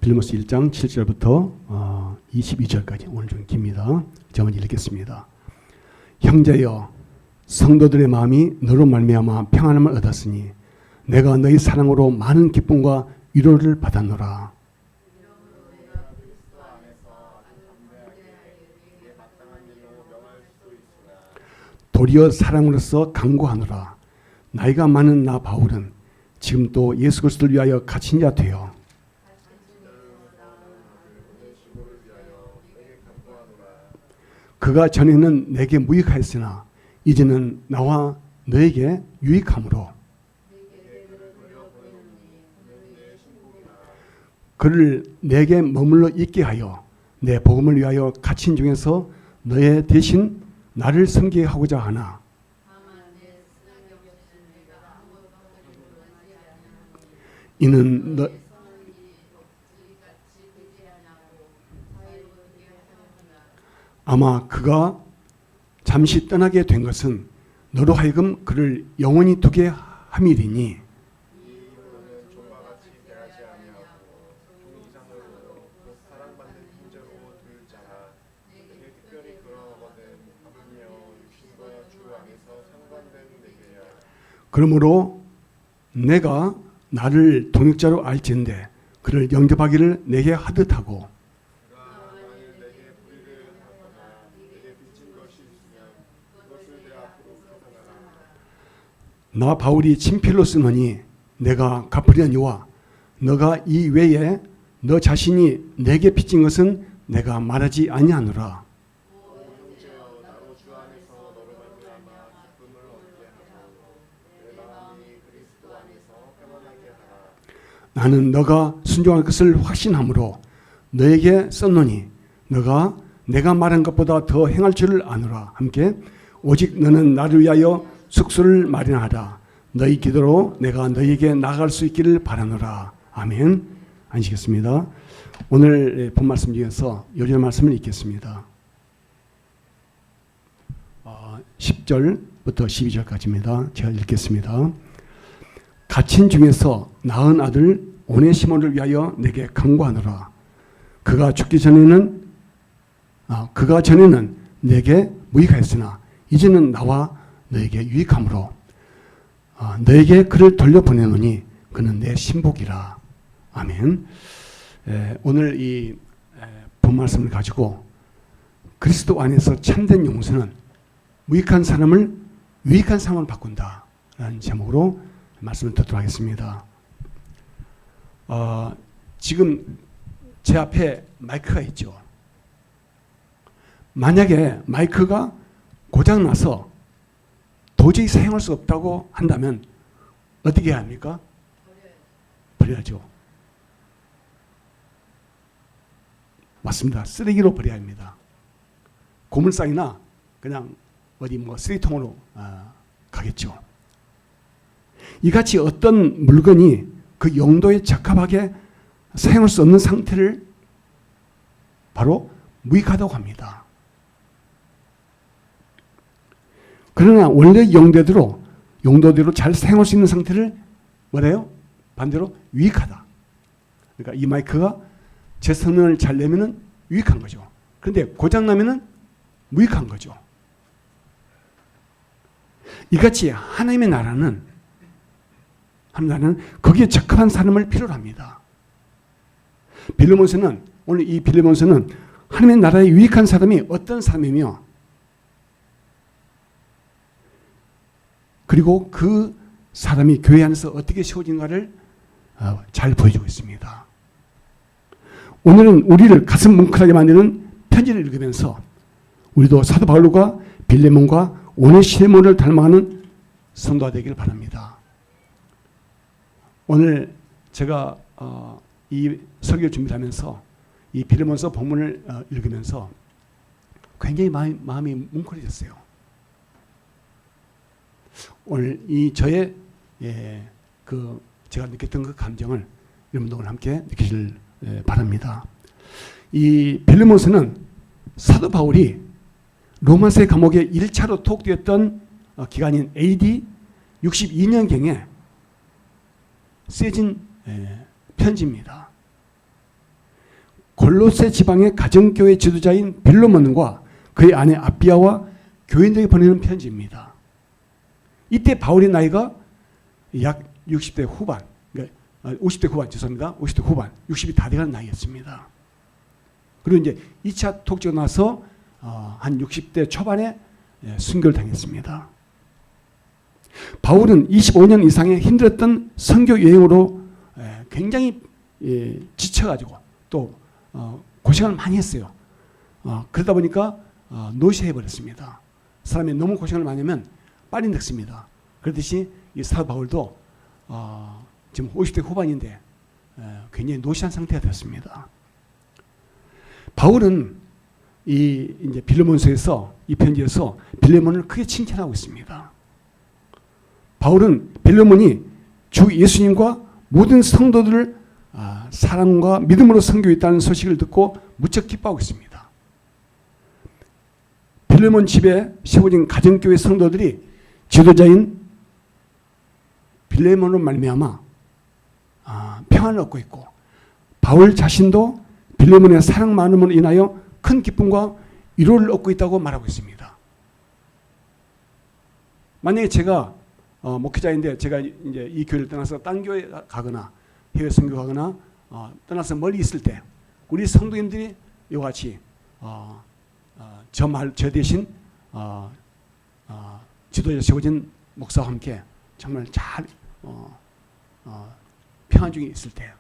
빌립보서 1장 7절부터 22절까지 오늘 좀 깁니다. 제가 먼저 읽겠습니다. 형제여, 성도들의 마음이 너로 말미암아 평안함을 얻었으니 내가 너희 사랑으로 많은 기쁨과 위로를 받았노라. 도리어 사랑으로서 강구하노라. 나이가 많은 나 바울은 지금 또 예수 그리스도를 위하여 갇힌 자 되어 그가 전에는 내게 무익하였으나 이제는 나와 너에게 유익함으로 그를 내게 머물러 있게 하여 내 복음을 위하여 갇힌 중에서 너의 대신 나를 섬기게 하고자 하나 이는 너 아마 그가 잠시 떠나게 된 것은 너로 하여금 그를 영원히 두게 함이리니 그러므로 내가 나를 동역자로 알지은데 그를 영접하기를 내게 하듯하고 나 바울이 친필로 쓰노니 내가 갚으려니와 너가 이 외에 너 자신이 내게 빚진 것은 내가 말하지 아니하노라. 나는 너가 순종할 것을 확신함으로 너에게 썼노니 너가 내가 말한 것보다 더 행할 줄을 아노라. 함께 오직 너는 나를 위하여 숙소를 마련하라. 너희 기도로 내가 너희에게 나아갈 수 있기를 바라노라. 아멘. 앉으시겠습니다. 오늘 본 말씀 중에서 요절 말씀을 읽겠습니다. 10절부터 12절까지입니다. 제가 읽겠습니다. 갇힌 중에서 낳은 아들 오네시모를 위하여 내게 간구하노라. 그가 전에는 내게 무익하였으나 이제는 나와 너에게 유익함으로 너에게 그를 돌려보내노니 그는 내 신복이라. 아멘. 오늘 이 본 말씀을 가지고 그리스도 안에서 참된 용서는 무익한 사람을 유익한 사람으로 바꾼다 라는 제목으로 말씀을 듣도록 하겠습니다. 지금 제 앞에 마이크가 있죠. 만약에 마이크가 고장나서 도저히 사용할 수 없다고 한다면 어떻게 해야 합니까? 버려야죠. 맞습니다. 쓰레기로 버려야 합니다. 고물상이나 그냥 어디 쓰레기통으로 가겠죠. 이같이 어떤 물건이 그 용도에 적합하게 사용할 수 없는 상태를 바로 무익하다고 합니다. 그러나 원래 용도대로 잘 사용할 수 있는 상태를 뭐래요? 반대로 유익하다. 그러니까 이 마이크가 제 성능을 잘 내면은 유익한 거죠. 그런데 고장나면은 무익한 거죠. 이같이 하나님의 나라는 거기에 적합한 사람을 필요로 합니다. 오늘 이 빌립보서는 하나님의 나라에 유익한 사람이 어떤 사람이며 그리고 그 사람이 교회 안에서 어떻게 세워진가를 잘 보여주고 있습니다. 오늘은 우리를 가슴 뭉클하게 만드는 편지를 읽으면서 우리도 사도 바울과 빌레몬과 오네시모를 닮아가는 성도가 되기를 바랍니다. 오늘 제가 이 설교를 준비하면서 이 빌레몬서 본문을 읽으면서 굉장히 마음이 뭉클해졌어요. 오늘 이 저의 제가 느꼈던 그 감정을 여러분도 오늘 함께 느끼시길 바랍니다. 이 빌레몬서는 사도 바울이 로마서 감옥에 1차로 투옥되었던 기간인 AD 62년경에 쓰여진 편지입니다. 골로새 지방의 가정교회 지도자인 빌레몬과 그의 아내 아비아와 교인들에게 보내는 편지입니다. 이때 바울의 나이가 약 60대 후반, 50대 후반, 죄송합니다. 50대 후반, 60이 다 돼가는 나이였습니다. 그리고 이제 2차 독재가 나서 한 60대 초반에 순교를 당했습니다. 바울은 25년 이상의 힘들었던 선교 여행으로 굉장히 지쳐가지고 또 고생을 많이 했어요. 그러다 보니까 노쇠해버렸습니다. 사람이 너무 고생을 많이 하면 빨리 늙습니다. 그렇듯이 이 사도 바울도 지금 50대 후반인데 굉장히 노쇠한 상태가 되었습니다. 바울은 이제 빌레몬서에서 이 편지에서 빌레몬을 크게 칭찬하고 있습니다. 바울은 빌레몬이 주 예수님과 모든 성도들을 사랑과 믿음으로 섬기고 있다는 소식을 듣고 무척 기뻐하고 있습니다. 빌레몬 집에 세워진 가정교회 성도들이 지도자인 빌레몬으로 말미암아 평안을 얻고 있고 바울 자신도 빌레몬의 사랑만으로 인하여 큰 기쁨과 위로를 얻고 있다고 말하고 있습니다. 만약에 제가 목회자인데 제가 이제 이 교회를 떠나서 딴 교회 가거나 해외 선교 가거나 떠나서 멀리 있을 때 우리 성도님들이 이와 같이 저 대신 지도자 세워진 목사와 함께 정말 잘 평안 중에 있을 때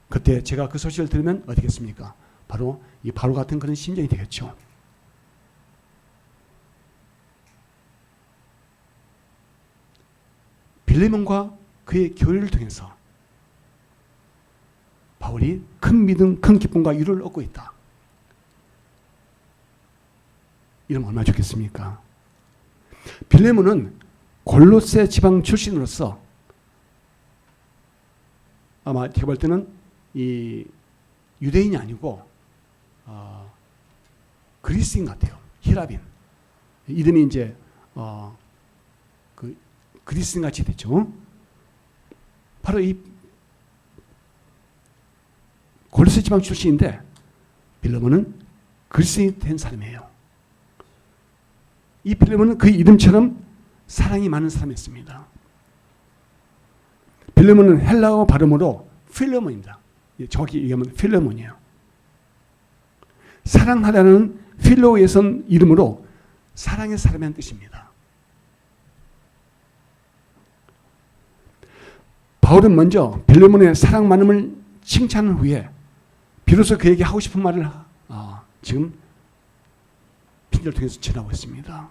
그때 제가 그 소식을 들으면 어디겠습니까? 바로 이 바울 같은 그런 심정이 되겠죠. 빌레몬과 그의 교회를 통해서 바울이 큰 믿음, 큰 기쁨과 위로를 얻고 있다. 이러면 얼마나 좋겠습니까? 빌레몬은 골로새 지방 출신으로서 아마 제가 볼 때는 이 유대인이 아니고 그리스인 같아요. 히라빈. 이름이 이제 그 그리스인 같이 됐죠. 바로 이 골로새 지방 출신인데 빌레몬은 그리스인이 된 사람이에요. 이 빌레몬은 그 이름처럼 사랑이 많은 사람이었습니다. 빌레몬은 헬라어 발음으로 필레몬입니다. 정확히 얘기하면 필레몬이에요. 사랑하다는 필로에서 이름으로 사랑의 사람이라는 뜻입니다. 바울은 먼저 빌레몬의 사랑 많음을 칭찬한 후에 비로소 그에게 하고 싶은 말을 지금 핑계를 통해서 전하고 있습니다.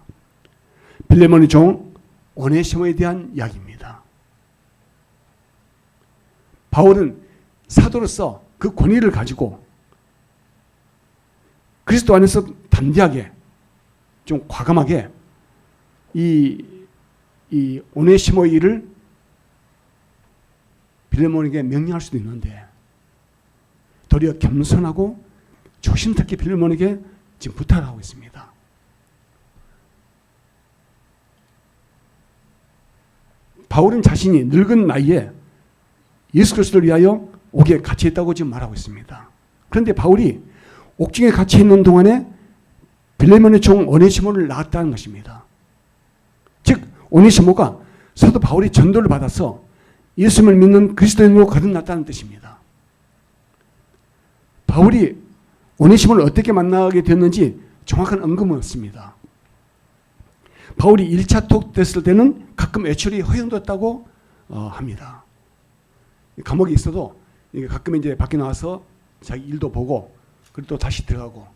빌레몬의 종 오네시모에 대한 이야기입니다. 바울은 사도로서 그 권위를 가지고 그리스도 안에서 담대하게 좀 과감하게 이 오네시모의 일을 빌레몬에게 명령할 수도 있는데 도리어 겸손하고 조심스럽게 빌레몬에게 지금 부탁을 하고 있습니다. 바울은 자신이 늙은 나이에 예수 그리스도를 위하여 옥에 갇혀있다고 지금 말하고 있습니다. 그런데 바울이 옥중에 갇혀있는 동안에 빌레몬의 종 오네시모를 낳았다는 것입니다. 즉 오네시모가 사도 바울이 전도를 받아서 예수님을 믿는 그리스도인으로 거듭났다는 뜻입니다. 바울이 오네시모를 어떻게 만나게 됐는지 정확한 언급은 없습니다. 바울이 1차 독됐을 때는 가끔 외출이 허용됐다고 합니다. 감옥에 있어도 가끔 이제 밖에 나와서 자기 일도 보고 그리고 또 다시 들어가고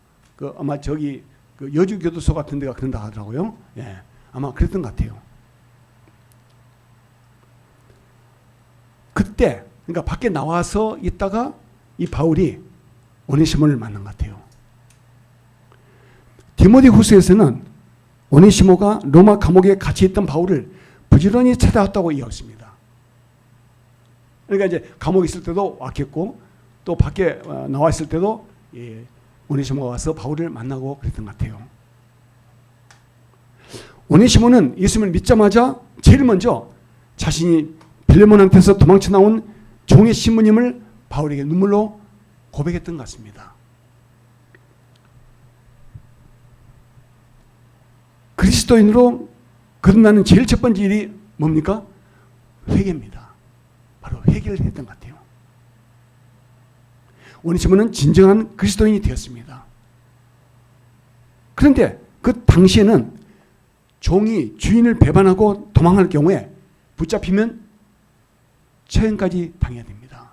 아마 저기 그 여주교도소 같은 데가 그런다 하더라고요. 예, 아마 그랬던 것 같아요. 그때 그러니까 밖에 나와서 있다가 이 바울이 오네시모를 만난 것 같아요. 디모데후서에서는 오네시모가 로마 감옥에 갇혀 있던 바울을 부지런히 찾아왔다고 이야기했습니다. 그러니까 이제 감옥에 있을 때도 왔겠고 또 밖에 나와 있을 때도 오네시모가 와서 바울을 만나고 그랬던 것 같아요. 오네시모는 예수님을 믿자마자 제일 먼저 자신이 빌레몬한테서 도망쳐 나온 종의 신부님을 바울에게 눈물로 고백했던 것 같습니다. 그리스도인으로 거듭나는 제일 첫 번째 일이 뭡니까? 회개입니다. 바로 회개를 했던 것 같아요. 오네시모는 진정한 그리스도인이 되었습니다. 그런데 그 당시에는 종이 주인을 배반하고 도망할 경우에 붙잡히면 처형까지 당해야 됩니다.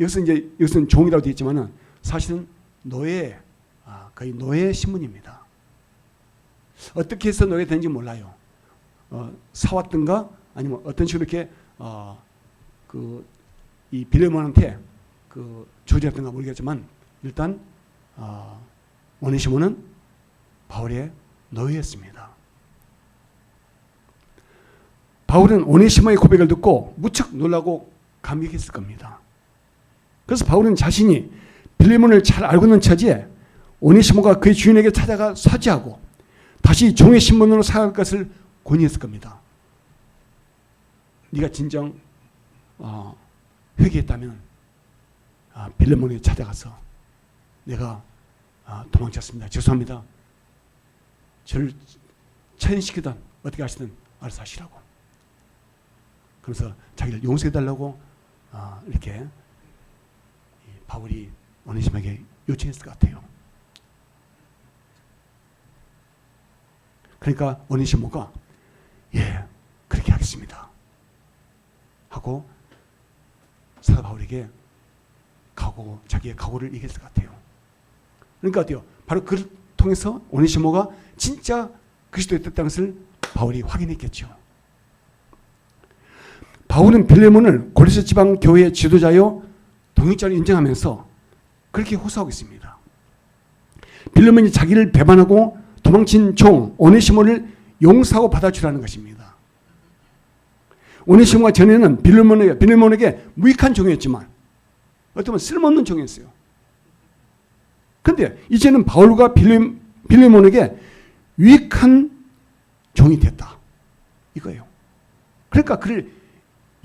여기서는 종이라고 되어 있지만 사실은 거의 노예 신분입니다. 어떻게 해서 노예 되는지 몰라요. 사왔든가 아니면 어떤 식으로 이렇게 이 빌레몬한테 조제했던가 모르겠지만 일단 오네시모는 바울의 노예였습니다. 바울은 오네시모의 고백을 듣고 무척 놀라고 감격했을 겁니다. 그래서 바울은 자신이 빌레몬을 잘 알고 있는 처지에 오네시모가 그의 주인에게 찾아가 사죄하고 다시 종의 신분으로 살아갈 것을 권유했을 겁니다. 네가 진정 회개했다면 빌레몬에게 찾아가서 내가 도망쳤습니다. 죄송합니다. 저를 처형시키든 어떻게 하시든 알아서 하시라고. 그래서 자기를 용서해달라고 이렇게 바울이 오네시모에게 요청했을 것 같아요. 그러니까 오네시모가 예, 그렇게 하겠습니다 하고 사도 바울에게 자기의 각오를 얘기했을 것 같아요. 그러니까 어때요? 바로 그를 통해서 오네시모가 진짜 그리스도의 뜻 것을 바울이 확인했겠죠. 바울은 빌레몬을 고린도 지방 교회의 지도자요 동역자로 인정하면서 그렇게 호소하고 있습니다. 빌레몬이 자기를 배반하고 도망친 종 오네시모를 용서하고 받아주라는 것입니다. 오네시모가 전에는 빌레몬에게 무익한 종이었지만 어쩌면 쓸모없는 종이었어요. 그런데 이제는 바울과 빌레몬에게 유익한 종이 됐다. 이거예요. 그러니까 그를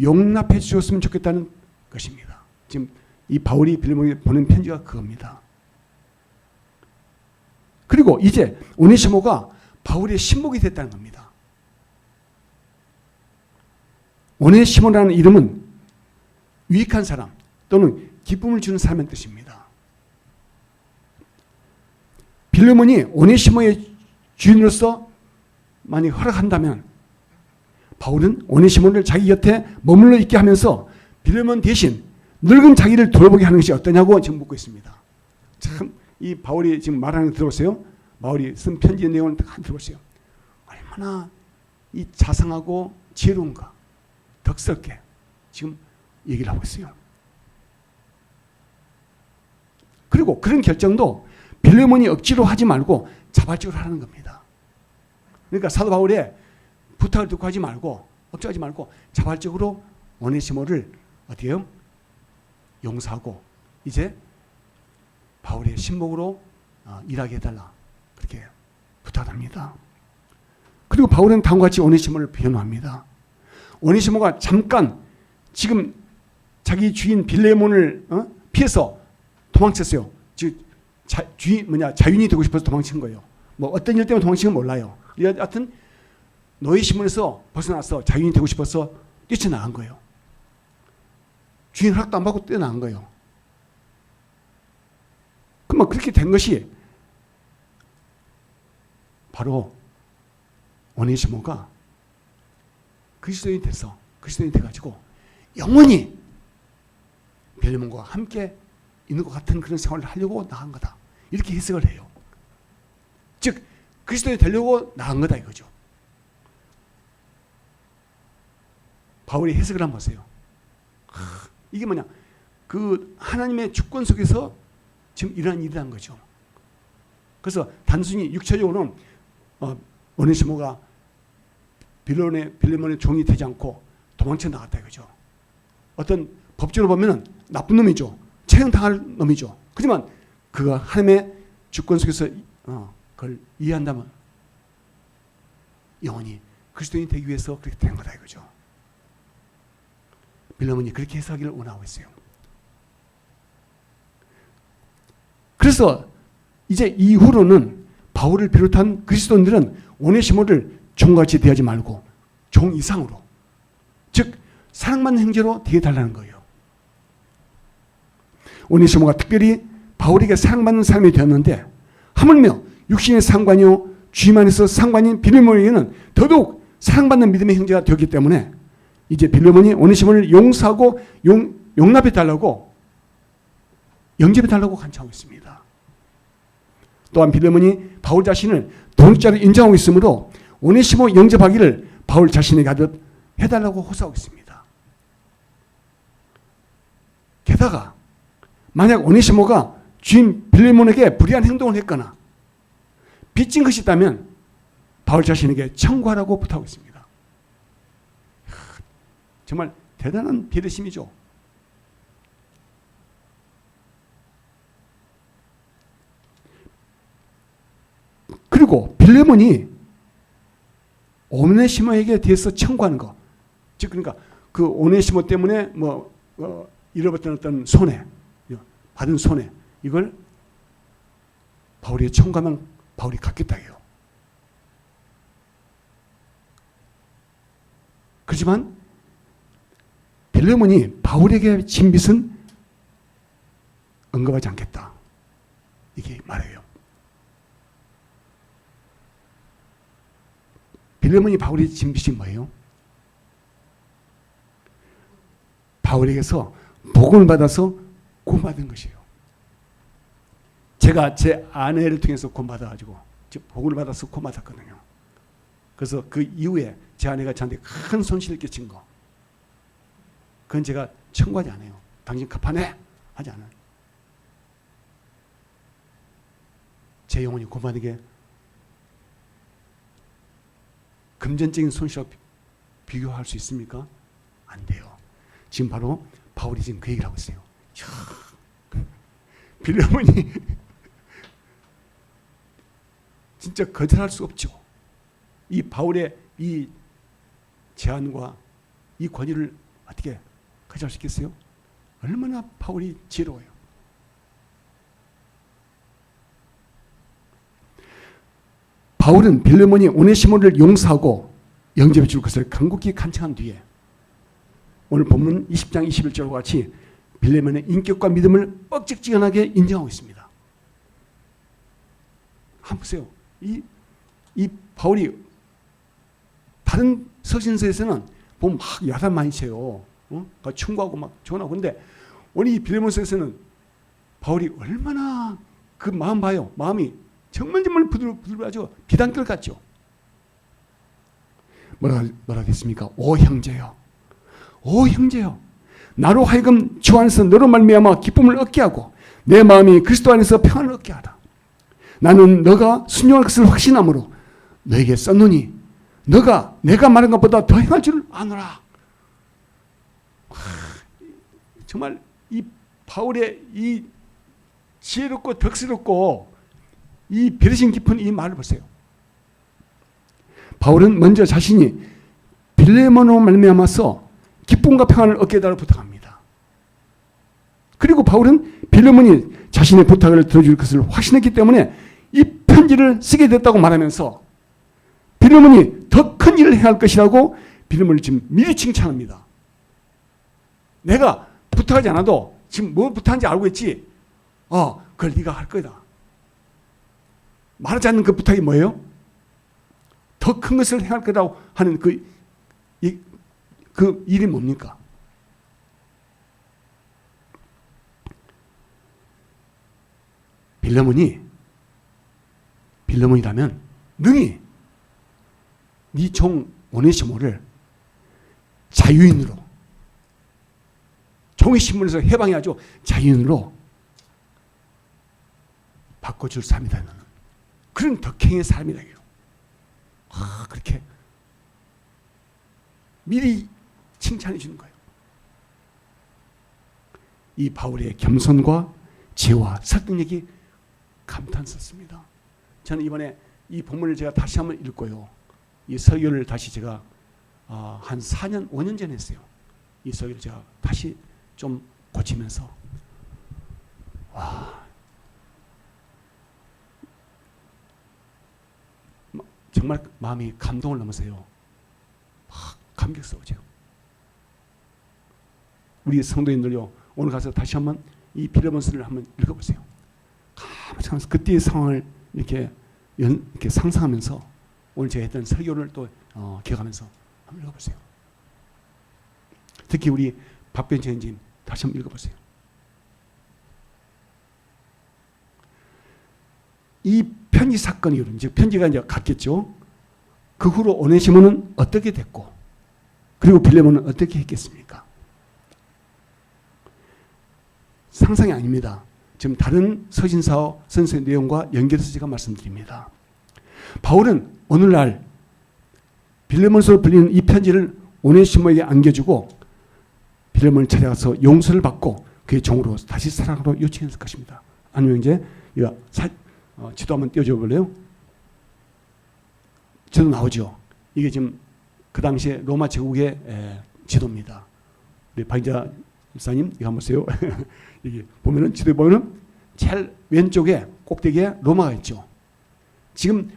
용납해 주셨으면 좋겠다는 것입니다. 지금 이 바울이 빌레몬에게 보낸 편지가 그겁니다. 그리고 이제 오네시모가 바울의 신복이 됐다는 겁니다. 오네시모라는 이름은 유익한 사람 또는 기쁨을 주는 사람의 뜻입니다. 빌레몬이 오네시모의 주인으로서 만약 허락한다면 바울은 오네시모를 자기 곁에 머물러 있게 하면서 빌레몬 대신 늙은 자기를 돌보게 하는 것이 어떠냐고 지금 묻고 있습니다. 참 이 바울이 지금 말하는 거 들어보세요. 바울이 쓴 편지의 내용을 다 들어보세요. 얼마나 이 자상하고 지혜로운가. 덕스럽게 지금 얘기를 하고 있어요. 그리고 그런 결정도 빌레몬이 억지로 하지 말고 자발적으로 하는 겁니다. 그러니까 사도 바울의 부탁을 듣고 하지 말고 억지로 하지 말고 자발적으로 오네시모를 어떻게 해요? 용서하고 이제 바울의 신복으로 일하게 해달라 그렇게 부탁합니다. 그리고 바울은 다음과 같이 오네시모를 변호합니다. 오네시모가 잠깐 지금 자기 주인 빌레몬을 피해서 도망쳤어요. 즉 자윤이 되고 싶어서 도망친 거예요. 뭐 어떤 일 때문에 도망친 건 몰라요. 여하튼 노예 신분에서 벗어나서 자윤이 되고 싶어서 뛰쳐나간 거예요. 주인 허락도 안 받고 뛰어나간 거예요. 그러면 그렇게 된 것이 바로 오네시모가 그리스도인이 돼가지고 영원히 빌레몬과 함께 있는 것 같은 그런 생활을 하려고 나간 거다. 이렇게 해석을 해요. 즉 그리스도인이 되려고 나간 거다 이거죠. 바울이 해석을 한번 보세요. 이게 뭐냐? 그 하나님의 주권 속에서 지금 일어난 일이라는 거죠. 그래서 단순히 육체적으로는 오네시모가 빌레몬의 종이 되지 않고 도망쳐 나갔다 이거죠. 어떤 법적으로 보면 나쁜 놈이죠. 처형당할 놈이죠. 하지만 그가 하나님의 주권 속에서 그걸 이해한다면 영원히 그리스도인이 되기 위해서 그렇게 된 거다 이거죠. 빌레몬이 그렇게 해석하기를 원하고 있어요. 그래서 이제 이후로는 바울을 비롯한 그리스도인들은 오네시모를 종같이 대하지 말고 종 이상으로, 즉 사랑받는 형제로 대해달라는 거예요. 오네시모가 특별히 바울에게 사랑받는 사람이 되었는데 하물며 육신의 상관이요 주님 안에서 상관인 빌레몬에게는 더더욱 사랑받는 믿음의 형제가 되었기 때문에 이제 빌레몬이 오네시모를 용서하고 용납해달라고, 영접해달라고 간청하고 있습니다. 또한 빌레몬이 바울 자신을 독립자로 인정하고 있으므로 오네시모 영접하기를 바울 자신에게 하듯 해달라고 호소하고 있습니다. 게다가 만약 오네시모가 주인 빌레몬에게 불의한 행동을 했거나 빚진 것이 있다면 바울 자신에게 청구하라고 부탁하고 있습니다. 정말 대단한 배려심이죠. 그리고 빌레몬이 오네시모에게 대해서 청구하는 것, 즉 그러니까 그 오네시모 때문에 잃어버렸던 어떤 손해, 받은 손해, 이걸 바울에게 청구하면 바울이 갚겠다 해요. 그렇지만 빌레몬이 바울에게 진 빚은 언급하지 않겠다, 이게 말이에요. 빌레몬이 바울에게 진 빚이 뭐예요? 바울에게서 복음을 받아서 구원받은 것이에요. 제가 제 아내를 통해서 구원받아가지고 복음을 받아서 구원받았거든요. 그래서 그 이후에 제 아내가 저한테 큰 손실을 끼친 거, 그건 제가 청구하지 않아요. 당신 갚아내 하지 않아요. 제 영혼이 구원받는 게 금전적인 손실과 비교할 수 있습니까? 안 돼요. 지금 바로 바울이 지금 그 얘기를 하고 있어요. 빌레몬이 진짜 거절할 수 없죠. 이 바울의 이 제안과 이 권유를 어떻게 거절할 수 있겠어요? 얼마나 바울이 지혜로워요. 바울은 빌레몬이 오네시모를 용서하고 영접해 줄 것을 간곡히 간청한 뒤에 오늘 본문 20장 21절과 같이 빌레몬의 인격과 믿음을 뻑적지근하게 인정하고 있습니다. 한번 보세요. 이 바울이 다른 서신서에서는 보면 막 야단 많이 쳐요. 충고하고 막 조언하고. 근데 오늘 이 빌레몬서에서는 바울이 얼마나 그 마음 봐요. 마음이 정말 부들부들하죠. 비단결 같죠. 뭐라 하겠습니까? 오 형제여, 오 형제여, 나로 하여금 주 안에서 너로 말미암아 기쁨을 얻게 하고 내 마음이 그리스도 안에서 평안을 얻게 하라. 나는 너가 순종할 것을 확신함으로 너에게 썼노니 너가 내가 말한 것보다 더 행할 줄 아노라. 정말 이 바울의 이 지혜롭고 덕스럽고 이 배려심 깊은 이 말을 보세요. 바울은 먼저 자신이 빌레몬으로 말미암아서 기쁨과 평안을 얻게 해달라고 부탁합니다. 그리고 바울은 빌레몬이 자신의 부탁을 들어줄 것을 확신했기 때문에 이 편지를 쓰게 됐다고 말하면서 빌레몬이 더 큰 일을 해야 할 것이라고 빌레몬을 지금 미리 칭찬합니다. 내가 부탁하지 않아도 지금 뭐 부탁한지 알고 있지? 그걸 네가 할 거다. 말하지 않는 그 부탁이 뭐예요? 더 큰 것을 해야 할 거라고 하는 그 일이 뭡니까? 빌레몬이라면 능히 네 종 오네시모를 자유인으로, 종의 신분에서 해방해야죠. 자유인으로 바꿔줄 사람이다. 너는. 그런 덕행의 사람이다. 그렇게 미리 칭찬해 주는 거예요. 이 바울의 겸손과 지혜와 설득력이 감탄스럽습니다. 저는 이번에 이 본문을 제가 다시 한번 읽고요. 이 설교를 다시 제가 한 4년, 5년 전에 했어요. 이 설교를 제가 다시 좀 고치면서 정말 마음이 감동을 넘으세요. 감격스러워져요. 우리 성도님들요, 오늘 가서 다시 한번 이 빌레몬서를 한번 읽어보세요. 감사하면서 그때의 상황을 이렇게 상상하면서 오늘 제가 했던 설교를 또 기억하면서 한번 읽어보세요. 특히 우리 박변치 형님 다시 한번 읽어보세요. 이 편지 사건이 이제 편지가 이제 갔겠죠. 그 후로 오네시모는 어떻게 됐고, 그리고 빌레몬은 어떻게 했겠습니까? 상상이 아닙니다. 지금 다른 서신사와 선서의 내용과 연결해서 제가 말씀드립니다. 바울은 오늘날 빌레몬서로 불리는 이 편지를 오네시모에게 안겨주고 빌레몬을 찾아가서 용서를 받고 그의 종으로 다시 사랑으로 요청했을 것입니다. 아니면 이제 이거 지도 한번 띄워줘 볼래요? 지도 나오죠. 이게 지금 그 당시에 로마 제국의 지도입니다. 우리 박인자 목사님 이거 한번 보세요. 이게 보면은 지도에 보면은 제일 왼쪽에 꼭대기에 로마가 있죠. 지금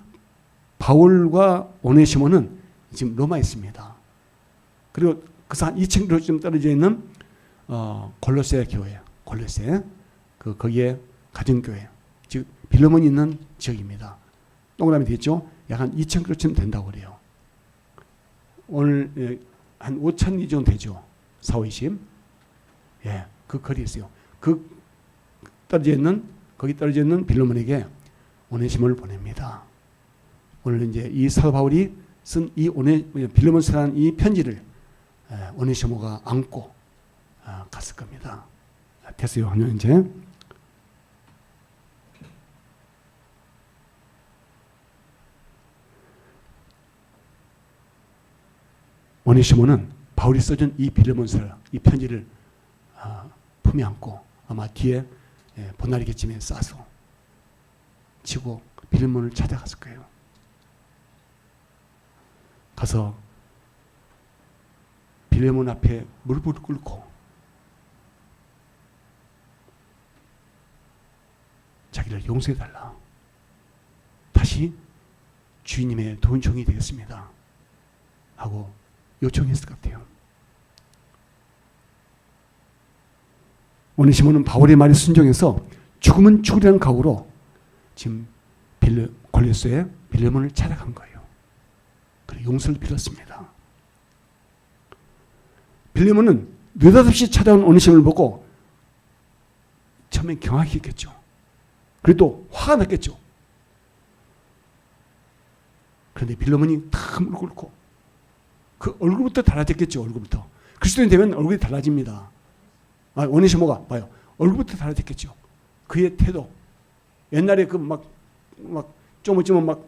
바울과 오네시모는 지금 로마에 있습니다. 그리고 그래서 한 2,000km 떨어져 있는 골로새 교회, 골로새 거기에 가정교회, 즉 빌레몬이 있는 지역입니다. 동그라미 되겠죠? 약 한 2,000km쯤 된다고 그래요. 오늘 한 5,000리 정도 되죠. 4, 5, 20. 예, 그 거리에 있어요. 거기 떨어져 있는 빌레몬에게 오네시모를 보냅니다. 오늘 이제 이 사도 바울이 쓴 이 빌레몬서라는 이 편지를 오네시모가 안고 갔을 겁니다. 됐어요. 하면 이제 오네시모는 바울이 써준 이 빌레몬서, 이 편지를 품에 안고 아마 뒤에 보나리개쯤에 싸서 치고 빌레몬을 찾아갔을 거예요. 가서 빌레몬 앞에 무릎을 꿇고 자기를 용서해달라. 다시 주인님의 돈종이 되겠습니다. 하고 요청했을 것 같아요. 오네시모는 바울의 말에 순종해서 죽으면 죽으려는 각오로 지금 골로새의 빌레몬을 찾아간 거예요. 그리고 용서를 빌었습니다. 빌레몬은 느닷없이 찾아온 오네시모를 보고 처음엔 경악했겠죠. 그래도 화가 났겠죠. 그런데 빌레몬이 탁 무릎 꿇고 그 얼굴부터 달라졌겠죠. 얼굴부터. 그리스도인 되면 얼굴이 달라집니다. 오네시모가 봐요. 얼굴부터 달라졌겠죠. 그의 태도. 옛날에 쪼무쪼무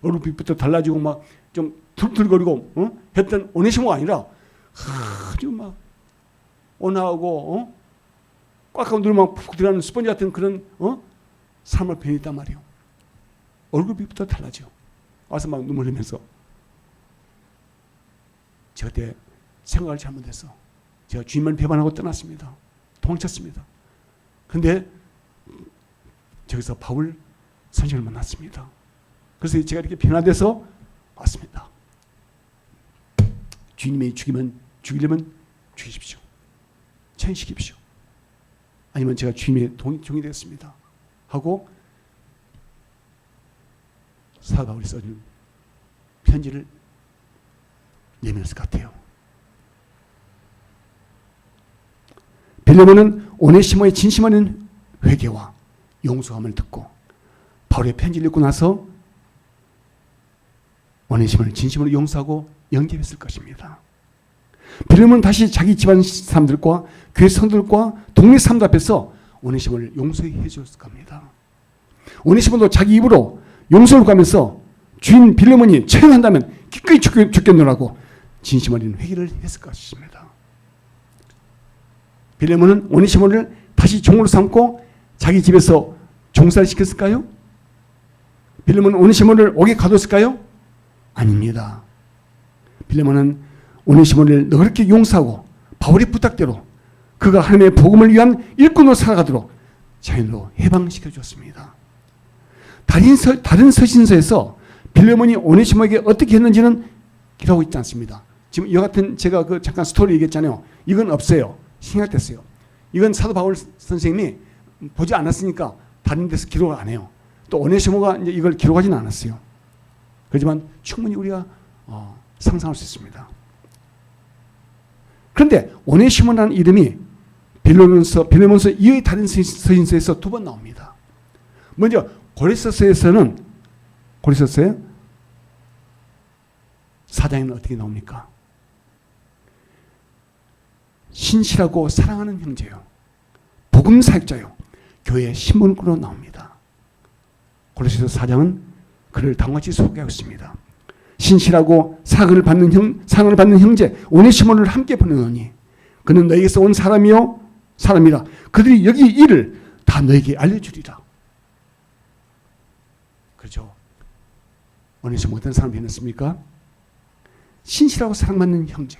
얼굴빛부터 달라지고 좀 툴툴거리고 했던 오네시모가 아니라 아주 온화하고 꽉꽉 누르면 푹 들어가는 스펀지 같은 그런 삶을 변했단 말이에요. 얼굴빛부터 달라져. 와서 눈물 흘리면서 제가 그때 생각을 잘못해서 제가 주님을 배반하고 떠났습니다. 도망쳤습니다. 그런데 저기서 바울 선생을 만났습니다. 그래서 제가 이렇게 변화돼서 왔습니다. 주님이 죽이려면 죽이십시오. 처형시키십시오. 아니면 제가 주님의 종이 되겠습니다. 하고 사도 바울이 써준 편지를 내밀었을 것 같아요. 빌레몬은 오네시모의 진심어린 회개와 용서함을 듣고 바울의 편지를 읽고 나서 오네시모를 진심으로 용서하고 영접했을 것입니다. 빌레몬은 다시 자기 집안 사람들과 교회 성도들과 동네 사람들 앞에서 오네시모를 용서해 주었을 겁니다. 오네시모도 자기 입으로 용서를 구하면서 주인 빌레몬이 처형한다면 기꺼이 죽겠노라고 진심 어린 회개를 했을 것입니다. 빌레몬은 오네시모를 다시 종으로 삼고 자기 집에서 종사를 시켰을까요? 빌레몬은 오네시모를 옥에 가뒀을까요? 아닙니다. 빌레몬은 오네시모를 너그럽게 용서하고 바울의 부탁대로 그가 하나님의 복음을 위한 일꾼으로 살아가도록 자연으로 해방시켜 주었습니다. 다른 서신서에서 빌레몬이 오네시모에게 어떻게 했는지는 기록하고 있지 않습니다. 지금 이와 같은 제가 그 잠깐 스토리 얘기했잖아요. 이건 없어요. 생략됐어요. 이건 사도 바울 선생님이 보지 않았으니까 다른 데서 기록을 안 해요. 또 오네시모가 이제 이걸 기록하지는 않았어요. 그렇지만 충분히 우리가 상상할 수 있습니다. 그런데 오네시모라는 이름이 빌레몬서 이의 다른 서신서에서 2번 나옵니다. 먼저 고린도서에서는 고린도서에 4장에는 어떻게 나옵니까? 신실하고 사랑하는 형제요, 복음 사역자요, 교회 신문으로 나옵니다. 고린도서 4장은 그를 다음같이 소개하고 있습니다. 신실하고 사랑을 받는 형제 오네시모를 함께 보내노니 그는 너에게서 온 사람이라. 그들이 여기 일을 다 너에게 알려주리라. 그렇죠. 오네시모 어떤 사람이 되었습니까? 신실하고 사랑받는 형제,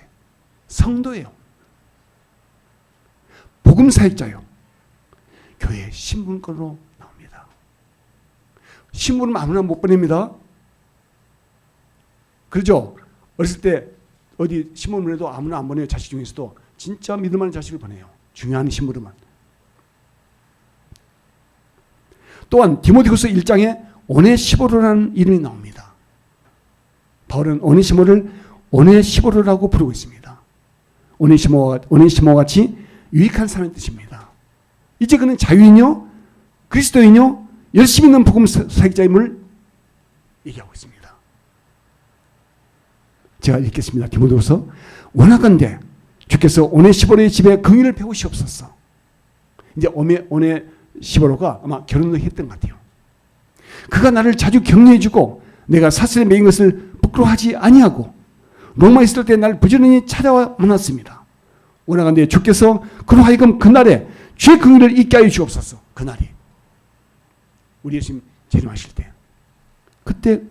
성도예요. 복음 사역자요, 교회 신분권으로 나옵니다. 신분은 아무나 못 보냅니다. 그렇죠. 어렸을 때 어디 신문을 해도 아무나 안 보내요. 자식 중에서도 진짜 믿을만한 자식을 보내요. 중요한 신부름은. 또한 디모데후서 1장에 오네시모로라는 이름이 나옵니다. 바울은 오네시모를 오네시모로라고 부르고 있습니다. 오네시모와 같이 유익한 사람의 뜻입니다. 이제 그는 자유인요, 그리스도인요, 열심히 있는 복음 사역자임을 얘기하고 있습니다. 제가 읽겠습니다. 디모데후서 원하건대 주께서 오네시모로의 집에 긍휼을 베푸시옵소서. 이제 오네시모로가 아마 결혼도 했던 것 같아요. 그가 나를 자주 격려해주고 내가 사슬에 매인 것을 부끄러워하지 아니하고 로마에 있을 때 나를 부지런히 찾아와 만났습니다. 원하건대 주께서 그로 하여금 그날에 주의 긍휼을 잊게 하여 주옵소서. 그날이 우리 예수님 재림하실 때 그때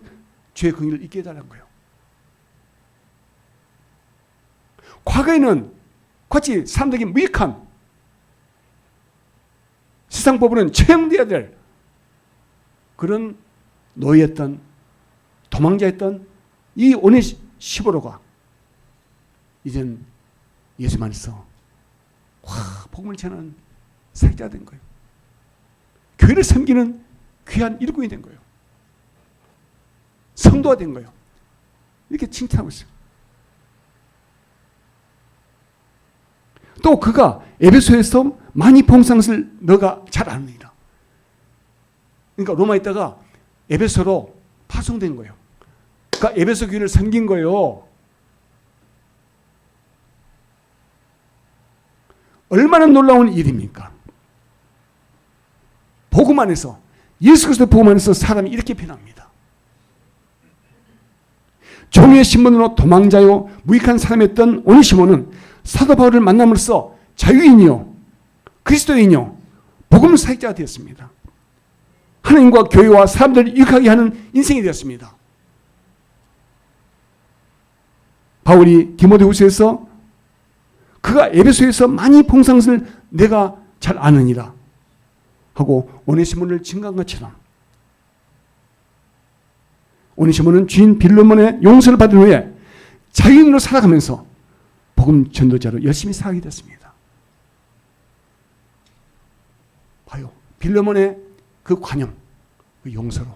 주의 긍휼을 잊게 해달라는 거예요. 과거에는 같이 사람들에게 무익한, 세상 법으로는 처형되어야 될 그런 노예였던, 도망자였던 이 오네시모로가 이젠 예수님 안에서 복음을 전하는 사역자가 된 거예요. 교회를 섬기는 귀한 일꾼이 된 거예요. 성도가 된 거예요. 이렇게 칭찬하고 있어요. 또 그가 에베소에서 많이 봉사를 너가 잘 아느니라. 그러니까 로마에 있다가 에베소로 파송된 거예요. 그러니까 에베소 교회를 섬긴 거예요. 얼마나 놀라운 일입니까? 복음 안에서, 예수 그리스도 복음 안에서 사람이 이렇게 변합니다. 종의 신분으로 도망자요 무익한 사람이었던 오네시모는 사도 바울을 만남으로써 자유인이요 그리스도인이요 복음 사역자가 되었습니다. 하나님과 교회와 사람들을 유익하게 하는 인생이 되었습니다. 바울이 디모데후서에서 그가 에베소에서 많이 봉사를 내가 잘 아느니라 하고 오네시모를 증거한 것처럼 오네시모는 주인 빌레몬의 용서를 받은 후에 자유인으로 살아가면서 복음 전도자로 열심히 살게 됐습니다. 봐요. 빌레몬의 그 관용, 그 용서로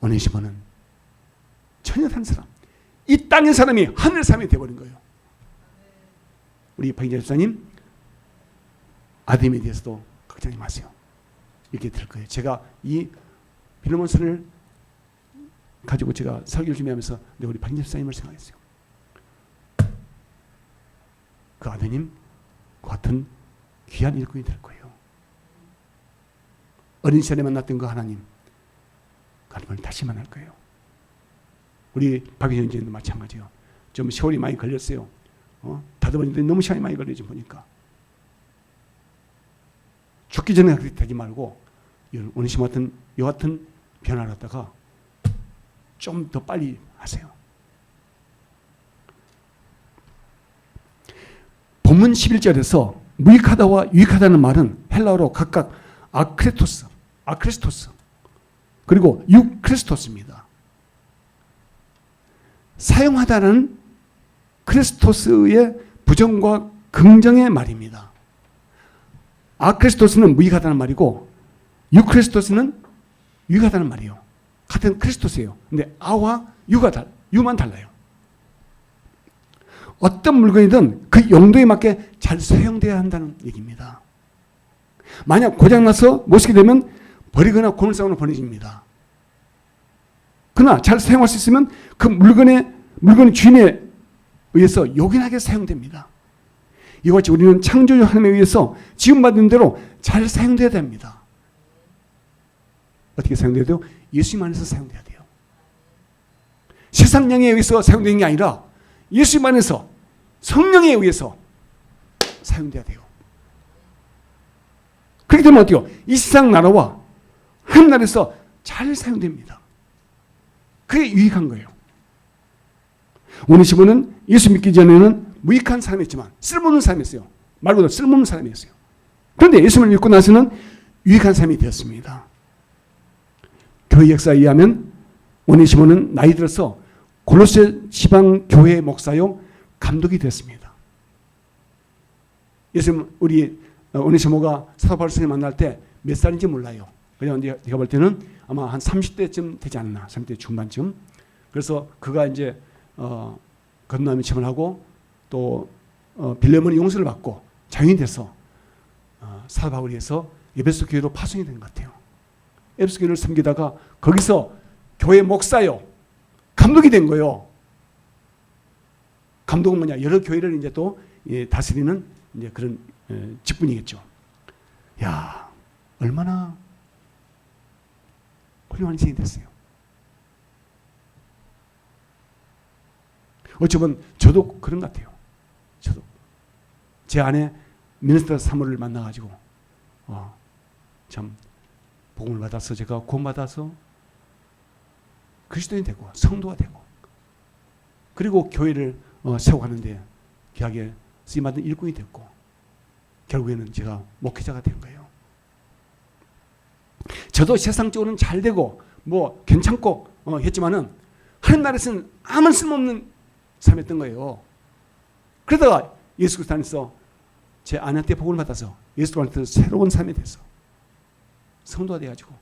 오네시모는 전혀 다른 사람, 이 땅의 사람이 하늘의 사람이 되어버린 거예요. 우리 박인재 집사님 아담에 대해서도 걱정하지 마세요. 이렇게 될 거예요. 제가 이 빌레몬서를 가지고 제가 설교를 준비하면서 우리 박인재 집사님을 생각했어요. 그 아드님 같은 귀한 일꾼이 될 거예요. 어린 시절에 만났던 그 하나님, 하나님을 다시 만날 거예요. 우리 박인재 집사님도 마찬가지요. 좀 세월이 많이 걸렸어요. 다듬었는데 너무 시간이 많이 걸리지 보니까. 죽기 전에 그렇게 되지 말고 오네시모 같은 여하튼 변화를 갖다가 좀 더 빨리 하세요. 본문 11절에서 무익하다와 유익하다는 말은 헬라어로 각각 아크레토스, 아크리스토스, 그리고 유크리스토스입니다. 사용하다는 크리스토스의 부정과 긍정의 말입니다. 아크리스토스는 무익하다는 말이고 유크리스토스는 유익하다는 말이에요. 같은 크리스토스예요. 근데 아와 유만 달라요. 어떤 물건이든 그 용도에 맞게 잘 사용돼야 한다는 얘기입니다. 만약 고장나서 못 쓰게 되면 버리거나 고물상으로 보내집니다. 그러나 잘 사용할 수 있으면 그 물건의 주인에 의해서 요긴하게 사용됩니다. 이와 같이 우리는 창조주 하나님에 의해서 지음받은 대로 잘 사용돼야 됩니다. 어떻게 사용돼야 돼요? 예수님 안에서 사용돼야 돼요. 세상령에 의해서 사용되는 게 아니라 예수님 안에서 성령에 의해서 사용돼야 돼요. 그렇게 되면 어때요? 이 세상 나라와 하나님 나라에서 잘 사용됩니다. 그게 유익한 거예요. 오네시모는 예수 믿기 전에는 무익한 사람이었지만 쓸모없는 사람이었어요. 말 그대로 쓸모없는 사람이었어요. 그런데 예수를 믿고 나서는 유익한 사람이 되었습니다. 교회 역사에 의하면 오네시모는 나이 들어서 골로새 지방 교회 목사요 감독이 됐습니다. 예수님 우리 오네시모가 사도 바울 선생님 만날 때 몇 살인지 몰라요. 그냥 제가 볼 때는 아마 한 30대쯤 되지 않나, 30대 중반쯤. 그래서 그가 이제 건너면 침을 하고 또 빌레몬의 용서를 받고 자유인이 돼서 사도 바울이 해서 에베소 교회로 파송이 된 것 같아요. 에베소 교회를 섬기다가 거기서 교회 목사요 감독이 된 거예요. 감독은 뭐냐? 여러 교회를 이제 또 다스리는 이제 그런 직분이겠죠. 야, 얼마나 훌륭한 인생이 됐어요. 어쩌면 저도 그런 것 같아요. 저도 제 아내 미니스터 사모를 만나가지고 참 복음을 받아서 제가 구원받아서 그리스도인이 되고 성도가 되고 그리고 교회를 세워가는데 귀하게 쓰임받은 일꾼이 됐고 결국에는 제가 목회자가 된 거예요. 저도 세상적으로는 잘 되고 뭐 괜찮고 했지만은 하나님 나라에서는 아무 쓸모없는 삶이었던 거예요. 그러다가 예수 그리스도 안에서 제 아내한테 복음을 받아서 예수 그리스도 안에서 새로운 삶이 돼서 성도가 돼가지고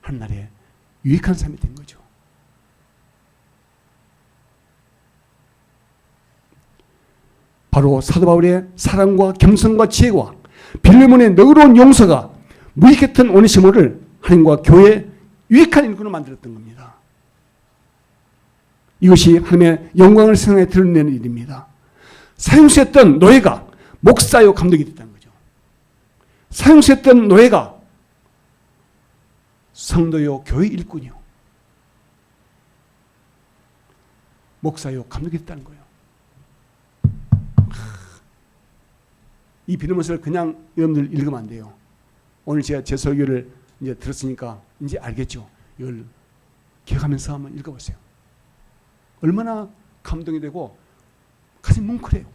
하나님 나라에 유익한 삶이 된 거죠. 바로 사도 바울의 사랑과 겸손과 지혜와 빌레몬의 너그러운 용서가 무익했던 오네시모를 하나님과 교회의 유익한 일꾼으로 만들었던 겁니다. 이것이 하나님의 영광을 세상에 드러내는 일입니다. 사형수였던 노예가 목사요 감독이 됐다는 거죠. 사형수였던 노예가 성도요 교회 일꾼이요 목사요 감독이 됐다는 거예요. 이 빌레몬서를 그냥 여러분들 읽으면 안 돼요. 오늘 제가 제 설교를 이제 들었으니까 이제 알겠죠. 이걸 기억하면서 한번 읽어보세요. 얼마나 감동이 되고 가슴이 뭉클해요.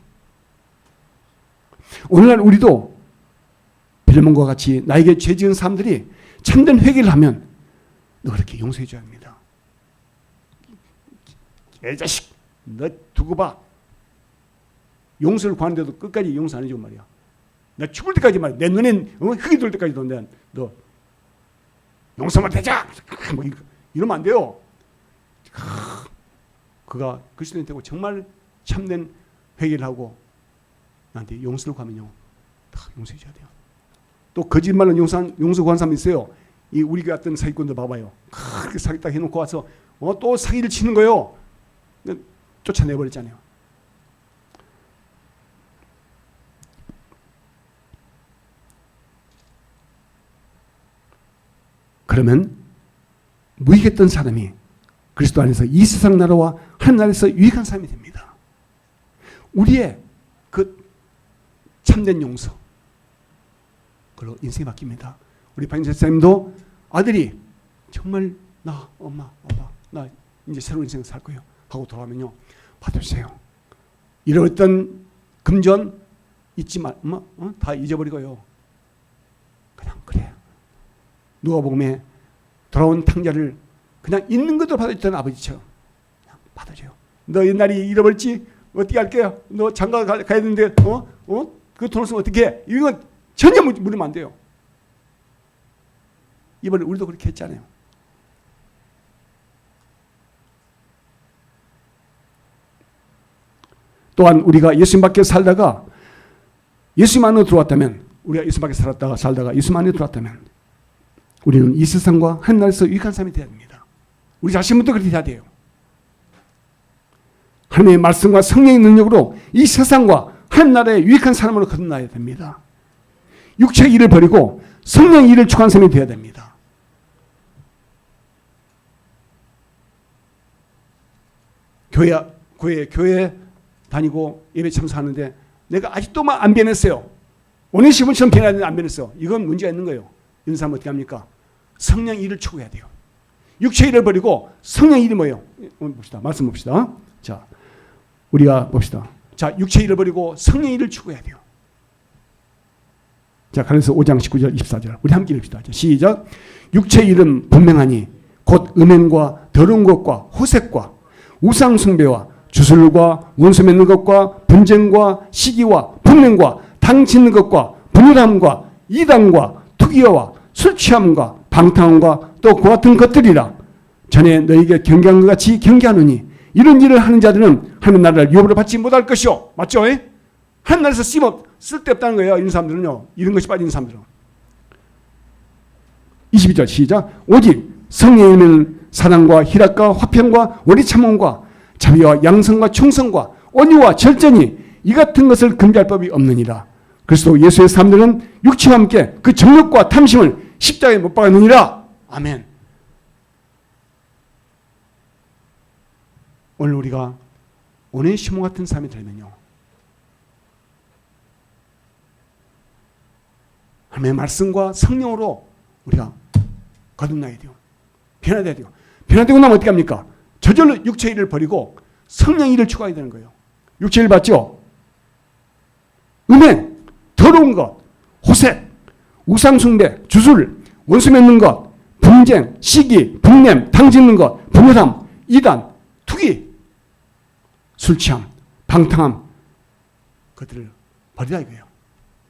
오늘날 우리도 빌레몬과 같이 나에게 죄 지은 사람들이 참된 회개를 하면 너 그렇게 용서해 줘야 합니다. 개자식 너 두고 봐. 용서를 구하는데도 끝까지 용서 안 해주고 말이야. 나 죽을 때까지 말이야. 내 눈엔 흙이 돌 때까지도 너 용서만 되자. 뭐 이러면 안 돼요. 그가 그리스도인 되고 정말 참된 회개를 하고 나한테 용서를 구하면요. 다 용서해 줘야 돼요. 또 거짓말로 용서 구한 사람이 있어요. 이 우리 같은 사기꾼들 봐봐요. 그렇게 사기 딱 해놓고 와서 또 사기를 치는 거예요. 쫓아내버렸잖아요. 그러면 무익했던 사람이 그리스도 안에서 이 세상 나라와 하나님 나라에서 유익한 사람이 됩니다. 우리의 그 참된 용서 그걸로 인생이 바뀝니다. 우리 박인재 목사님도 아들이 정말 나 엄마 아빠 나 이제 새로운 인생 살 거예요 하고 돌아오면요 받으세요. 잃어버렸던 금전 잊지 마 엄마 다 잊어버리고요. 그냥 그래 누가복음에 돌아온 탕자를 그냥 있는 것대로 받아줬던 아버지처럼 그냥 받아줘요. 너 옛날에 잃어버렸지? 어떻게 할게요? 너 장가 가야 되는데 그 돈 없으면 어떻게 해? 이건 전혀 물으면 안 돼요. 이번에 우리도 그렇게 했잖아요. 또한 우리가 예수님 밖에 살다가 예수님 안으로 들어왔다면, 우리가 예수님 밖에 살다가 예수님 안에 들어왔다면 우리는 이 세상과 하늘나라에서 유익한 사람이 되어야 됩니다. 우리 자신부터 그렇게 해야 돼요. 하나님의 말씀과 성령의 능력으로 이 세상과 하늘나라에 유익한 사람으로 거듭나야 됩니다. 육체의 일을 버리고 성령의 일을 추구하는 사람이 되어야 됩니다. 교회 다니고 예배 참석하는데 내가 아직도 안 변했어요. 오네시모처럼 변해야 되는데 안 변했어. 이건 문제가 있는 거예요. 이런 사람 어떻게 합니까? 성령 일을 추구해야 돼요. 육체 일을 버리고 성령 일이 뭐예요? 봅시다. 말씀 봅시다. 자, 우리가 봅시다. 자, 육체 일을 버리고 성령 일을 추구해야 돼요. 자, 그래서 5장 19절 24절 우리 함께 읽읍시다. 자, 시작. 육체 일은 분명하니 곧 음행과 더러운 것과 호색과 우상 숭배와 주술과 원수 맺는 것과 분쟁과 시기와 분명과 당 짓는 것과 분열함과 이단과 투기와 술 취함과 방탕함과 또 그와 같은 것들이라. 전에 너희에게 경계한 것 같이 경계하노니 이런 일을 하는 자들은 하나님 나라를 유업으로 받지 못할 것이요. 맞죠? 하나님 나라에서 쓸데없다는 거예요. 이런 사람들은요. 이런 것이 빠진 사람들은. 22절 시작. 오직 성령이면 사랑과 희락과 화평과 원리 참음과 자비와 양성과 충성과 온유와 절제니 이 같은 것을 금지할 법이 없느니라. 그리스도 예수의 사람들은 육체와 함께 그 정욕과 탐심을 십자가에 못 박았느니라. 아멘. 오늘 우리가 오네시모 같은 사람이 되면요, 하나님의 말씀과 성령으로 우리가 거듭나야 돼요. 변화돼야 돼요. 변화되고 나면 어떻게 합니까? 저절로 육체 일을 버리고 성령 일을 추구해야 되는 거예요. 육체 일 봤죠? 음행, 더러운 것, 호색, 우상숭배, 주술, 원수 맺는 것, 분쟁, 시기, 분냄, 당 짓는 것, 분열함, 이단, 투기, 술 취함, 방탕함, 그것들을 버리라 이거예요.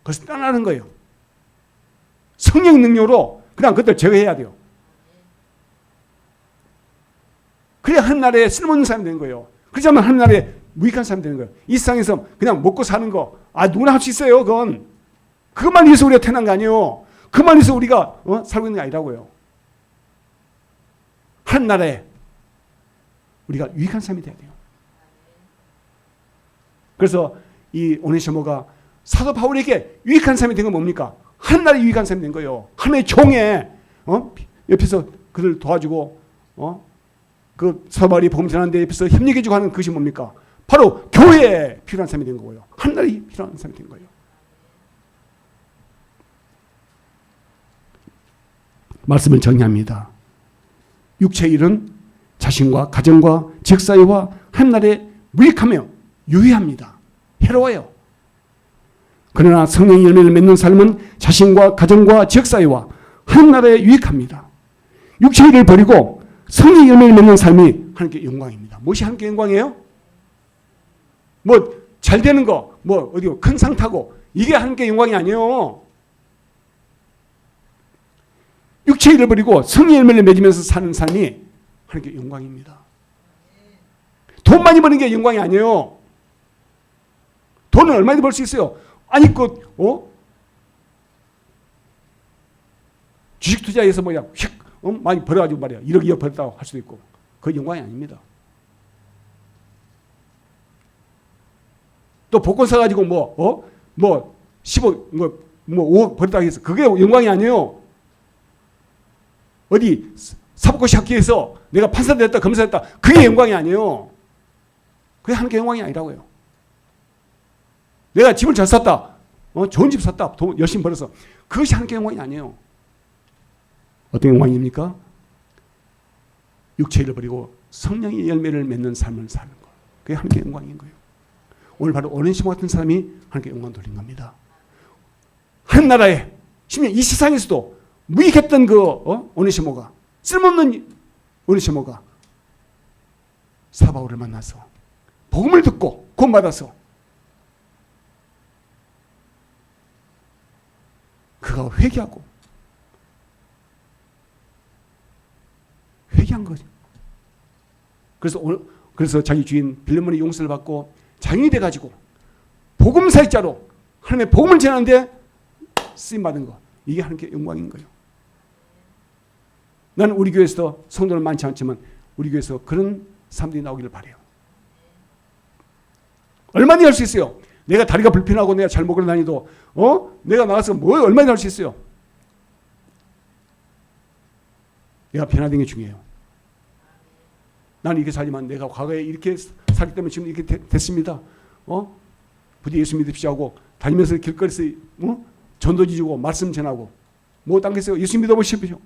그것을 떠나는 거예요. 성령 능력으로 그냥 그것들 제거해야 돼요. 그래야 하늘나라에 쓸모있는 사람이 되는 거예요. 그렇지 않으면 하늘나라에 무익한 사람이 되는 거예요. 이 세상에서 그냥 먹고 사는 거, 누구나 할 수 있어요. 그것만 위해서 우리가 태어난 거 아니에요. 그것만 위해서 우리가 살고 있는 게 아니라고요. 하늘나라에 우리가 유익한 사람이 돼야 돼요. 그래서 이 오네시모가 사도 바울에게 유익한 사람이 된 건 뭡니까? 하늘나라에 유익한 사람이 된 거예요. 하나님의 종에 옆에서 그를 도와주고 그 사도 바울이 복음 전하는데 옆에서 협력해주고 하는 그것이 뭡니까? 바로 교회에 필요한 사람이 된 거고요. 하늘나라에 필요한 사람이 된 거예요. 말씀을 정리합니다. 육체의 일은 자신과 가정과 지역사회와 하늘나라에 무익하며 유해합니다. 해로워요. 그러나 성령의 열매를 맺는 삶은 자신과 가정과 지역사회와 하늘나라에 유익합니다. 육체의 일을 버리고 성령의 열매를 맺는 삶이 하나님께 영광입니다. 무엇이 하나님께 영광이에요? 잘 되는 거, 큰 상 타고, 이게 하나님께 영광이 아니에요. 육체의 일을 버리고 성령의 열매를 맺으면서 사는 삶이 하나님께 영광입니다. 돈 많이 버는 게 영광이 아니에요. 돈은 얼마나 벌 수 있어요? 주식 투자해서 많이 벌어가지고 말이야. 1억 2억 벌었다고 할 수도 있고. 그건 영광이 아닙니다. 또 복권 사가지고 10억, 5억 벌었다고 해서 그게 영광이 아니에요. 어디 사법고시 학교에서 내가 판사 됐다, 검사 됐다. 그게 영광이 아니에요. 그게 하나님께 영광이 아니라고요. 내가 집을 잘 샀다. 좋은 집 샀다. 돈 열심히 벌어서. 그것이 하나님께 영광이 아니에요. 어떤 영광입니까? 육체를 버리고 성령의 열매를 맺는 삶을 사는 것. 그게 하나님께 영광인 거예요. 오늘 바로 오네시모 같은 사람이 하나님께 영광 돌린 겁니다. 하늘나라에, 심지어 이 세상에서도 무익했던 그 오네시모가, 쓸모없는 오네시모가 사도 바울을 만나서 복음을 듣고 구원받아서 그가 회개한 거죠. 그래서 자기 주인 빌레몬의 용서를 받고 장인이 돼가지고 복음 사역자로 하나님의 복음을 전하는데 쓰임 받은 거, 이게 하나님께 영광인 거예요. 나는 우리 교회에서 성도는 많지 않지만 우리 교회에서 그런 사람들이 나오기를 바라요. 얼마나 할 수 있어요? 내가 다리가 불편하고 내가 잘 먹으러 다니도 내가 나가서 뭘 얼마나 할 수 있어요? 내가 변화된 게 중요해요. 나는 이렇게 살지만 내가 과거에 이렇게 살기 때문에 지금 이렇게 됐습니다. 부디 예수 믿으십시오 하고 다니면서 길거리에서 전도지 주고 말씀 전하고 뭐 당겠어요? 예수 믿어보십시오.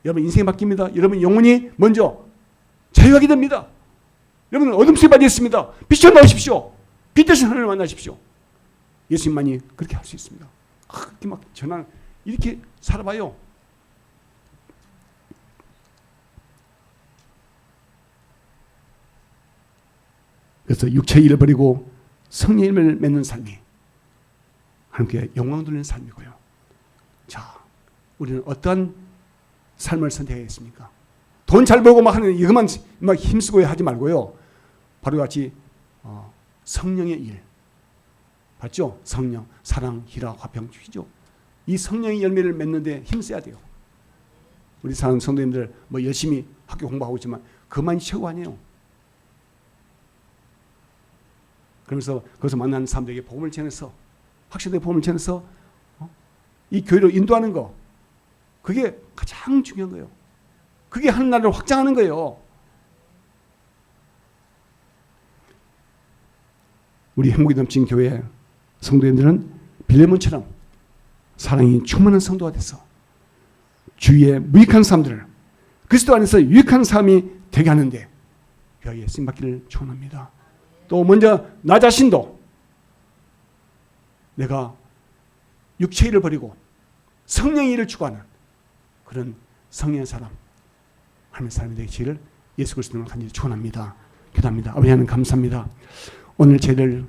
여러분 인생이 바뀝니다. 여러분 영혼이 먼저 자유하게 됩니다. 여러분 어둠 속에 빠져 있습니다. 빛으로 나오십시오. 빛 대신 하나님을 만나십시오. 예수님만이 그렇게 할 수 있습니다. 그렇게 막 전한 이렇게 살아봐요. 그래서 육체의 일을 버리고 성령의 일을 맺는 삶이 하나님께 영광 돌리는 삶이고요. 자, 우리는 어떠한 삶을 선택하겠습니까? 돈 잘 벌고 막 하는 이것만 막 힘쓰고 하지 말고요. 바로 같이 성령의 일, 맞죠? 성령, 사랑, 희락, 화평, 주의죠. 이 성령의 열매를 맺는데 힘써야 돼요. 우리 사는 성도님들 뭐 열심히 학교 공부하고 있지만 그만이 최고 아니에요. 그러면서 거기서 만나는 사람들에게 복음을 전해서 확실하게 복음을 전해서 이 교회를 인도하는 거, 그게 가장 중요한 거예요. 그게 하는 나라를 확장하는 거예요. 우리 행복이 넘친 교회 성도님들은 빌레몬처럼 사랑이 충만한 성도가 돼서 주위에 무익한 사람들을 그리스도 안에서 유익한 사람이 되게 하는데 뼈에 쓰임받기를 축원합니다. 또 먼저 나 자신도 내가 육체의 일을 버리고 성령의 일을 추구하는 그런 성령의 사람, 하나님의 사람이 되기를 예수 그리스도로 간절히 축원합니다. 기도합니다. 아버지 하나님 감사합니다. 오늘 저희들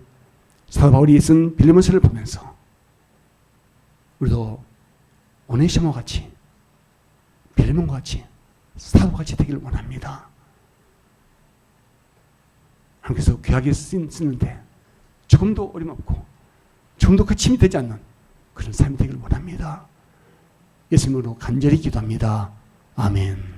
사도 바울이 쓴 빌레몬서를 보면서 우리도 오네시모 같이 빌레몬과 같이 사도와 같이 되기를 원합니다. 하나님께서 귀하게 쓰는데 조금도 어림없고 조금도 거침이 되지 않는 그런 삶이 되기를 원합니다. 예수님으로 간절히 기도합니다. 아멘.